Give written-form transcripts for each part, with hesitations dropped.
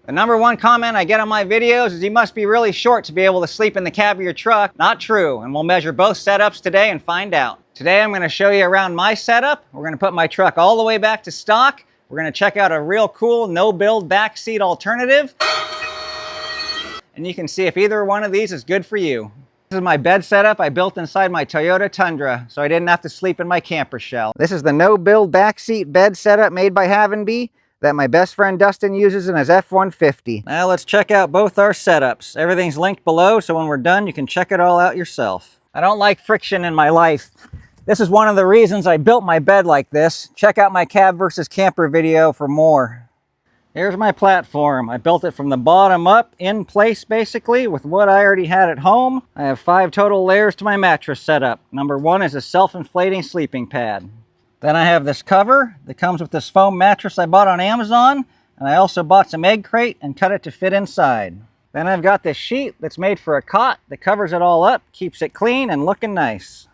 The #1 comment I get on my videos is you must be really short to be able to sleep in the cab of your truck. Not true, and we'll measure both setups today and find out. Today I'm going to show you around my setup. We're going to put my truck all the way back to stock. We're going to check out a real cool no-build backseat alternative. And you can see if either one of these is good for you. This is my bed setup I built inside my Toyota Tundra, so I didn't have to sleep in my camper shell. This is the no-build backseat bed setup made by Havnby that my best friend Dustin uses in his F-150. Now let's check out both our setups. Everything's linked below, so when we're done, you can check it all out yourself. I don't like friction in my life. This is one of the reasons I built my bed like this. Check out my cab versus camper video for more. Here's my platform. I built it from the bottom up, in place basically, with what I already had at home. I have 5 total layers to my mattress setup. #1 is a self-inflating sleeping pad. Then I have this cover that comes with this foam mattress I bought on Amazon, and I also bought some egg crate and cut it to fit inside. Then I've got this sheet that's made for a cot that covers it all up, keeps it clean and looking nice.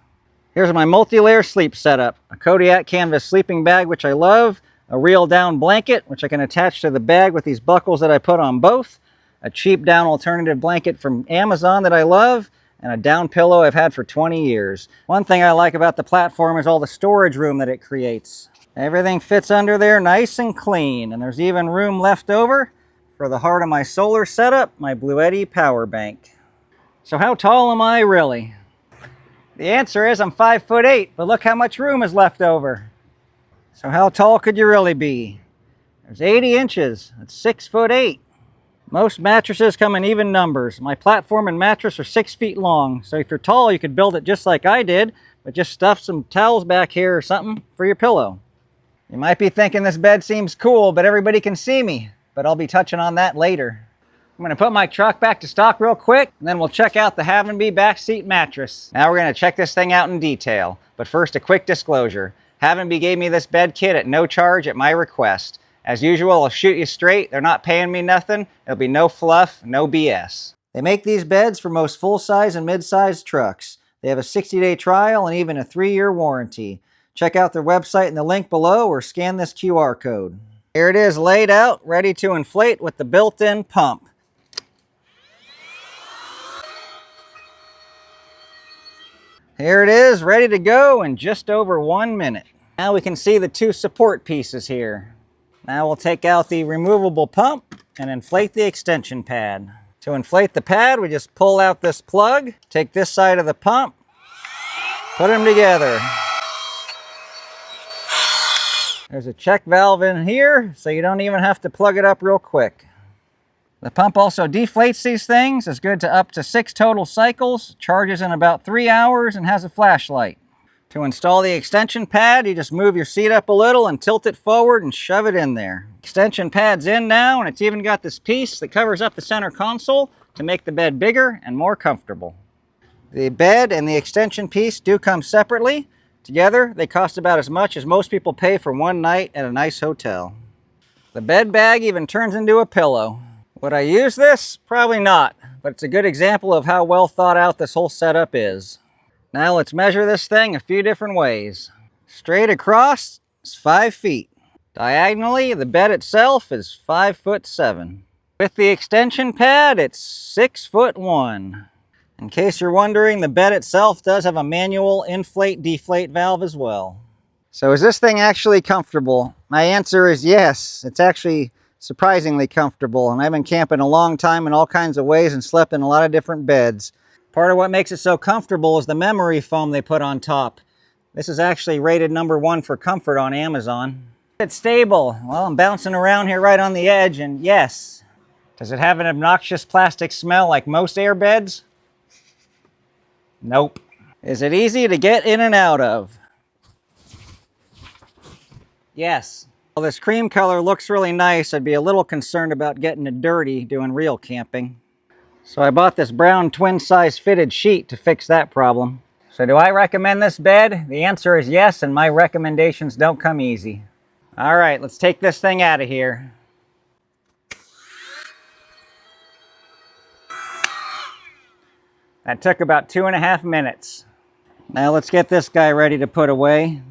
Here's my multi-layer sleep setup. A Kodiak canvas sleeping bag, which I love, a reel down blanket, which I can attach to the bag with these buckles that I put on both, a cheap down alternative blanket from Amazon that I love, and a down pillow I've had for 20 years. One thing I like about the platform is all the storage room that it creates. Everything fits under there nice and clean, and there's even room left over for the heart of my solar setup, my Bluetti power bank. So how tall am I really? The answer is I'm 5'8", but look how much room is left over. So how tall could you really be? There's 80 inches, that's 6'8". Most mattresses come in even numbers. My platform and mattress are 6 feet long, so if you're tall, you could build it just like I did, but just stuff some towels back here or something for your pillow. You might be thinking this bed seems cool, but everybody can see me, but I'll be touching on that later. I'm going to put my truck back to stock real quick, and then we'll check out the Havnby backseat mattress. Now we're going to check this thing out in detail, but first a quick disclosure. Havnby gave me this bed kit at no charge at my request. As usual, I'll shoot you straight. They're not paying me nothing. There'll be no fluff, no BS. They make these beds for most full-size and mid-size trucks. They have a 60-day trial and even a 3-year warranty. Check out their website in the link below or scan this QR code. Here it is laid out, ready to inflate with the built-in pump. Here it is, ready to go in just over 1 minute. Now we can see the 2 support pieces here. Now we'll take out the removable pump and inflate the extension pad. To inflate the pad, we just pull out this plug, take this side of the pump, put them together. There's a check valve in here, so you don't even have to plug it up real quick. The pump also deflates these things. It's good to up to 6 total cycles, charges in about 3 hours, and has a flashlight. To install the extension pad, you just move your seat up a little and tilt it forward and shove it in there. Extension pad's in now, and it's even got this piece that covers up the center console to make the bed bigger and more comfortable. The bed and the extension piece do come separately. Together, they cost about as much as most people pay for one night at a nice hotel. The bed bag even turns into a pillow. Would I use this? Probably not, but it's a good example of how well thought out this whole setup is. Now let's measure this thing a few different ways. Straight across is 5 feet. Diagonally, the bed itself is 5'7". With the extension pad, it's 6'1". In case you're wondering, the bed itself does have a manual inflate-deflate valve as well. So is this thing actually comfortable? My answer is yes. It's actually surprisingly comfortable, and I've been camping a long time in all kinds of ways and slept in a lot of different beds. Part of what makes it so comfortable is the memory foam they put on top. This is actually rated #1 for comfort on Amazon. It's stable. Well, I'm bouncing around here right on the edge, and yes. Does it have an obnoxious plastic smell like most air beds? Nope. Is it easy to get in and out of? Yes. While this cream color looks really nice, I'd be a little concerned about getting it dirty doing real camping. So I bought this brown twin-size fitted sheet to fix that problem. So do I recommend this bed? The answer is yes, and my recommendations don't come easy. All right, let's take this thing out of here. That took about 2.5 minutes. Now let's get this guy ready to put away.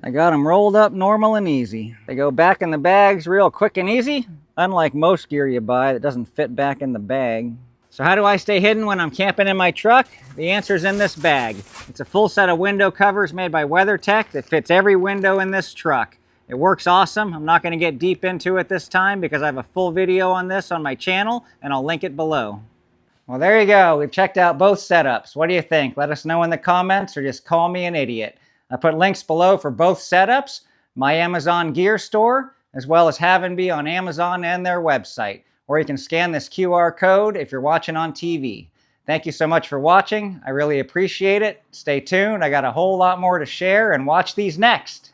I got them rolled up normal and easy. They go back in the bags real quick and easy, unlike most gear you buy that doesn't fit back in the bag. So how do I stay hidden when I'm camping in my truck? The answer is in this bag. It's a full set of window covers made by WeatherTech that fits every window in this truck. It works awesome. I'm not going to get deep into it this time because I have a full video on this on my channel, and I'll link it below. Well, there you go. We've checked out both setups. What do you think? Let us know in the comments or just call me an idiot. I put links below for both setups, my Amazon gear store, as well as Havnby on Amazon and their website. Or you can scan this QR code if you're watching on TV. Thank you so much for watching. I really appreciate it. Stay tuned. I got a whole lot more to share, and watch these next.